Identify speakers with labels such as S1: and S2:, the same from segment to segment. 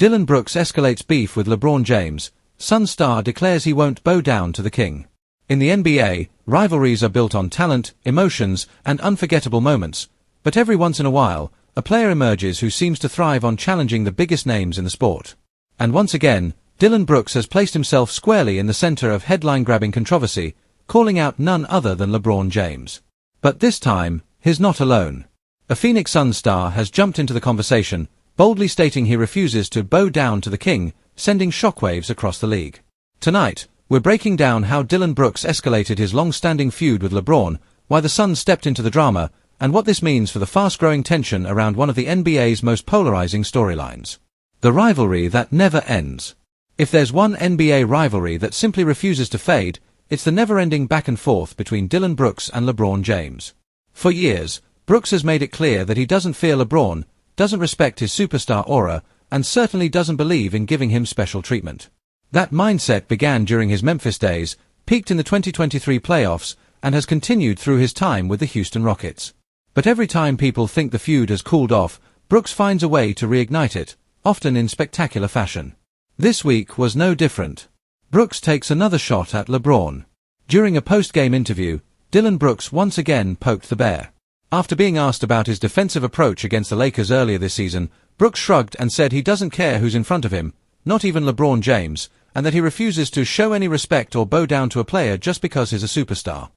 S1: Dillon Brooks escalates beef with LeBron James. Sun star declares he won't bow down to the king. In the NBA, rivalries are built on talent, emotions, and unforgettable moments. But every once in a while, a player emerges who seems to thrive on challenging the biggest names in the sport. And once again, Dillon Brooks has placed himself squarely in the center of headline-grabbing controversy, calling out none other than LeBron James. But this time, he's not alone. A Phoenix Suns star has jumped into the conversation, boldly stating he refuses to bow down to the king, sending shockwaves across the league. Tonight, we're breaking down how Dillon Brooks escalated his long-standing feud with LeBron, why the Suns stepped into the drama, and what this means for the fast-growing tension around one of the NBA's most polarizing storylines. The rivalry that never ends. If there's one NBA rivalry that simply refuses to fade, it's the never-ending back-and-forth between Dillon Brooks and LeBron James. For years, Brooks has made it clear that he doesn't fear LeBron, doesn't respect his superstar aura, and certainly doesn't believe in giving him special treatment. That mindset began during his Memphis days, peaked in the 2023 playoffs, and has continued through his time with the Houston Rockets. But every time people think the feud has cooled off, Brooks finds a way to reignite it, often in spectacular fashion. This week was no different. Brooks takes another shot at LeBron. During a post-game interview, Dillon Brooks once again poked the bear. After being asked about his defensive approach against the Lakers earlier this season, Brooks shrugged and said he doesn't care who's in front of him, not even LeBron James, and that he refuses to show any respect or bow down to a player just because he's a superstar.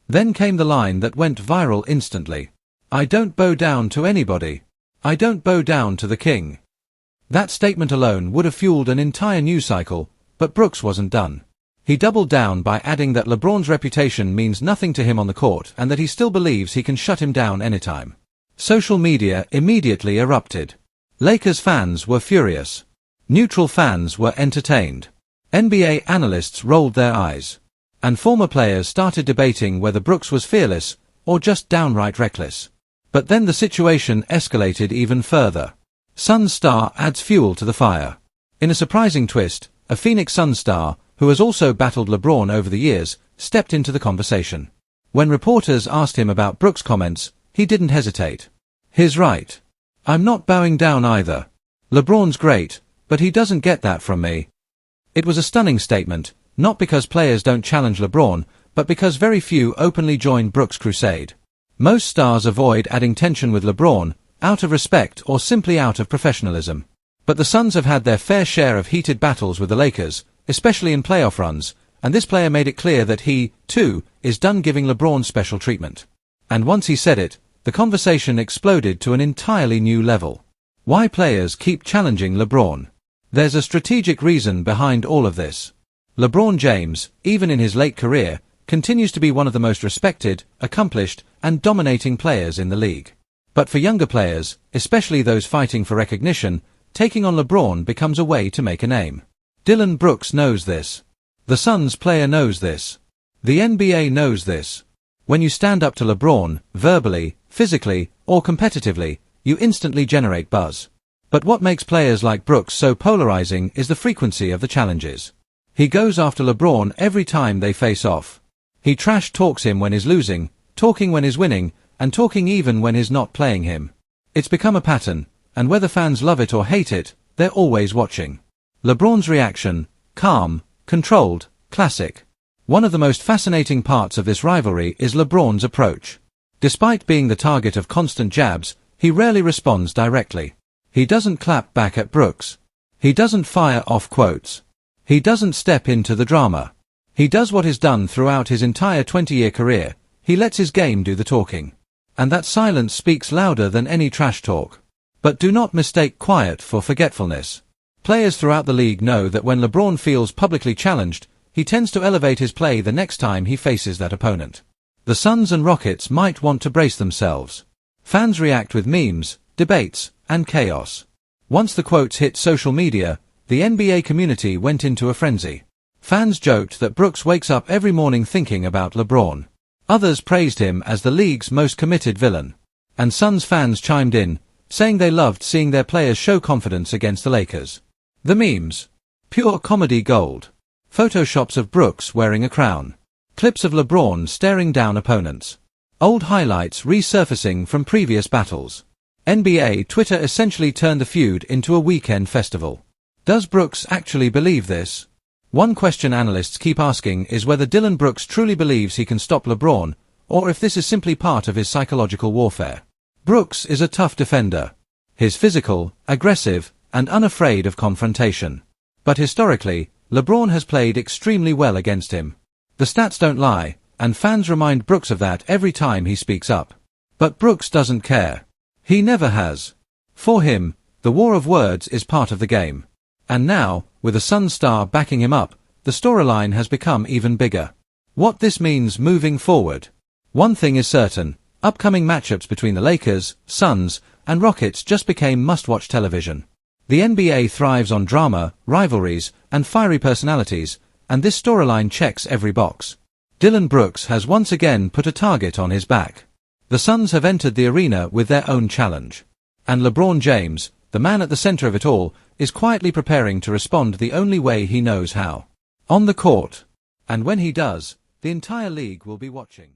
S1: Then came the line that went viral instantly. "I don't bow down to anybody. I don't bow down to the king." That statement alone would have fueled an entire news cycle, but Brooks wasn't done. He doubled down by adding that LeBron's reputation means nothing to him on the court and that he still believes he can shut him down anytime. Social media immediately erupted. Lakers fans were furious. Neutral fans were entertained. NBA analysts rolled their eyes. And former players started debating whether Brooks was fearless or just downright reckless. But then the situation escalated even further. Suns star adds fuel to the fire. In a surprising twist, a Phoenix Suns star, who has also battled LeBron over the years, stepped into the conversation. When reporters asked him about Brooks' comments, he didn't hesitate. "He's right. I'm not bowing down either. LeBron's great, but he doesn't get that from me." It was a stunning statement, not because players don't challenge LeBron, but because very few openly join Brooks' crusade. Most stars avoid adding tension with LeBron, out of respect or simply out of professionalism. But the Suns have had their fair share of heated battles with the Lakers, especially in playoff runs, and this player made it clear that he, too, is done giving LeBron special treatment. And once he said it, the conversation exploded to an entirely new level. Why players keep challenging LeBron? There's a strategic reason behind all of this. LeBron James, even in his late career, continues to be one of the most respected, accomplished, and dominating players in the league. But for younger players, especially those fighting for recognition, taking on LeBron becomes a way to make a name. Dillon Brooks knows this. The Suns player knows this. The NBA knows this. When you stand up to LeBron, verbally, physically, or competitively, you instantly generate buzz. But what makes players like Brooks so polarizing is the frequency of the challenges. He goes after LeBron every time they face off. He trash talks him when he's losing, talking when he's winning, and talking even when he's not playing him. It's become a pattern, and whether fans love it or hate it, they're always watching. LeBron's reaction, calm, controlled, classic. One of the most fascinating parts of this rivalry is LeBron's approach. Despite being the target of constant jabs, he rarely responds directly. He doesn't clap back at Brooks. He doesn't fire off quotes. He doesn't step into the drama. He does what is done throughout his entire 20-year career. He lets his game do the talking. And that silence speaks louder than any trash talk. But do not mistake quiet for forgetfulness. Players throughout the league know that when LeBron feels publicly challenged, he tends to elevate his play the next time he faces that opponent. The Suns and Rockets might want to brace themselves. Fans react with memes, debates, and chaos. Once the quotes hit social media, the NBA community went into a frenzy. Fans joked that Brooks wakes up every morning thinking about LeBron. Others praised him as the league's most committed villain. And Suns fans chimed in, saying they loved seeing their players show confidence against the Lakers. The memes. Pure comedy gold. Photoshops of Brooks wearing a crown. Clips of LeBron staring down opponents. Old highlights resurfacing from previous battles. NBA Twitter essentially turned the feud into a weekend festival. Does Brooks actually believe this? One question analysts keep asking is whether Dillon Brooks truly believes he can stop LeBron, or if this is simply part of his psychological warfare. Brooks is a tough defender. He's physical, aggressive, and unafraid of confrontation. But historically, LeBron has played extremely well against him. The stats don't lie, and fans remind Brooks of that every time he speaks up. But Brooks doesn't care. He never has. For him, the war of words is part of the game. And now, with a Suns star backing him up, the storyline has become even bigger. What this means moving forward? One thing is certain, upcoming matchups between the Lakers, Suns, and Rockets just became must-watch television. The NBA thrives on drama, rivalries, and fiery personalities, and this storyline checks every box. Dillon Brooks has once again put a target on his back. The Suns have entered the arena with their own challenge. And LeBron James, the man at the center of it all, is quietly preparing to respond the only way he knows how. On the court. And when he does, the entire league will be watching.